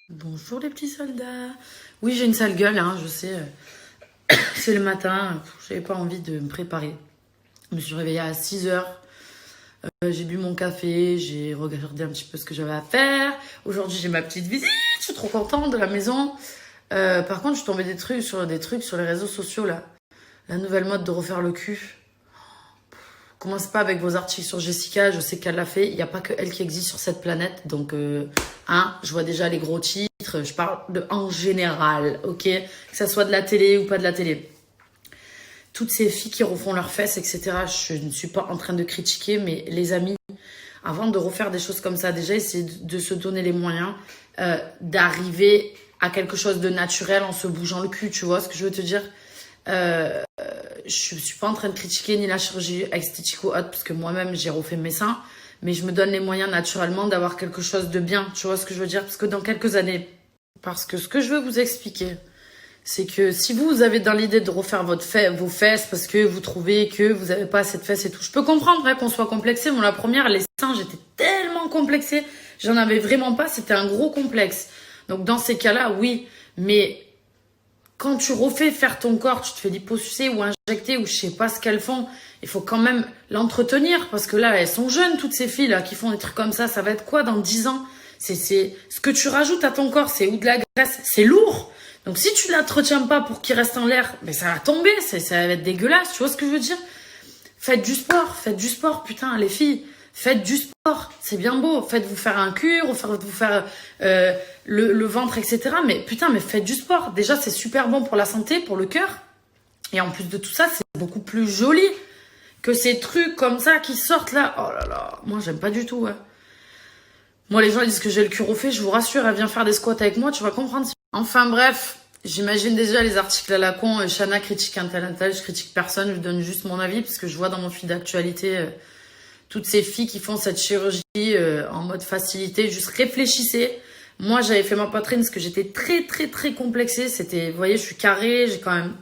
Bonjour les petits soldats. Oui, j'ai une sale gueule, hein, je sais. C'est le matin, j'avais pas envie de me préparer. Je me suis réveillée à 6 heures. J'ai bu mon café, j'ai regardé un petit peu ce que j'avais à faire. Aujourd'hui, j'ai ma petite visite, je suis trop contente de la maison. Par contre, je suis tombée des trucs sur les réseaux sociaux là. La nouvelle mode de refaire le cul. Commencez pas avec vos articles sur Jessica, je sais qu'elle l'a fait. Il n'y a pas que elle qui existe sur cette planète. Donc, je vois déjà les gros titres. Je parle de en général, ok? Que ça soit de la télé ou pas de la télé. Toutes ces filles qui refont leurs fesses, etc. Je ne suis pas en train de critiquer, mais les amis, avant de refaire des choses comme ça, déjà essayer de se donner les moyens d'arriver à quelque chose de naturel en se bougeant le cul, tu vois ce que je veux te dire? Je suis pas en train de critiquer ni la chirurgie esthético-haute parce que moi-même j'ai refait mes seins, mais je me donne les moyens naturellement d'avoir quelque chose de bien, tu vois ce que je veux dire? Parce que dans quelques années, parce que ce que je veux vous expliquer, c'est que si vous avez dans l'idée de refaire vos fesses parce que vous trouvez que vous avez pas assez de fesses et tout, je peux comprendre qu'on soit complexé. Moi, la première, les seins, j'étais tellement complexée, j'en avais vraiment pas, c'était un gros complexe. Donc dans ces cas-là, oui, mais quand tu refais faire ton corps, tu te fais liposucer ou injecter ou je sais pas ce qu'elles font, il faut quand même l'entretenir parce que là, elles sont jeunes, toutes ces filles là qui font des trucs comme ça va être quoi dans 10 ans? C'est ce que tu rajoutes à ton corps, c'est ou de la graisse, c'est lourd. Donc si tu l'entretiens pas pour qu'il reste en l'air, ben ça va tomber, ça va être dégueulasse, tu vois ce que je veux dire? Faites du sport, putain, les filles. Faites du sport, c'est bien beau. Faites-vous faire un cul, faites-vous faire le ventre, etc. Mais putain, mais faites du sport. Déjà, c'est super bon pour la santé, pour le cœur. Et en plus de tout ça, c'est beaucoup plus joli que ces trucs comme ça qui sortent là. Oh là là, moi, j'aime pas du tout. Ouais. Moi, les gens ils disent que j'ai le cul refait. Je vous rassure, elle vient faire des squats avec moi, tu vas comprendre. Enfin bref, j'imagine déjà les articles à la con. Shana critique un tel, je critique personne, je donne juste mon avis parce que je vois dans mon fil d'actualité toutes ces filles qui font cette chirurgie en mode facilité. Juste réfléchissez. Moi, j'avais fait ma poitrine parce que j'étais très complexée. C'était, vous voyez, je suis carrée,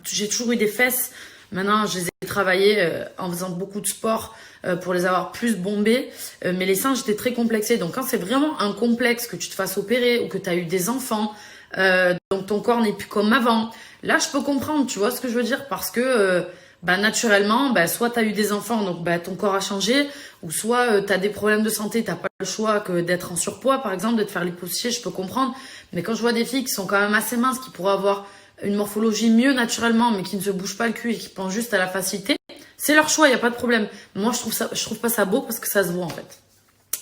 j'ai toujours eu des fesses. Maintenant, je les ai travaillées en faisant beaucoup de sport pour les avoir plus bombées. Mais les seins, j'étais très complexée. Donc, quand c'est vraiment un complexe que tu te fasses opérer ou que tu as eu des enfants, donc ton corps n'est plus comme avant, là, je peux comprendre, tu vois ce que je veux dire? Parce que naturellement, soit tu as eu des enfants, donc ton corps a changé, ou soit tu as des problèmes de santé, tu n'as pas le choix que d'être en surpoids, par exemple, de te faire liposucer, je peux comprendre. Mais quand je vois des filles qui sont quand même assez minces, qui pourraient avoir une morphologie mieux naturellement, mais qui ne se bougent pas le cul et qui pensent juste à la facilité, c'est leur choix, il n'y a pas de problème. Moi, je trouve pas ça beau parce que ça se voit en fait.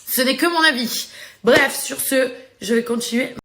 Ce n'est que mon avis. Bref, sur ce, je vais continuer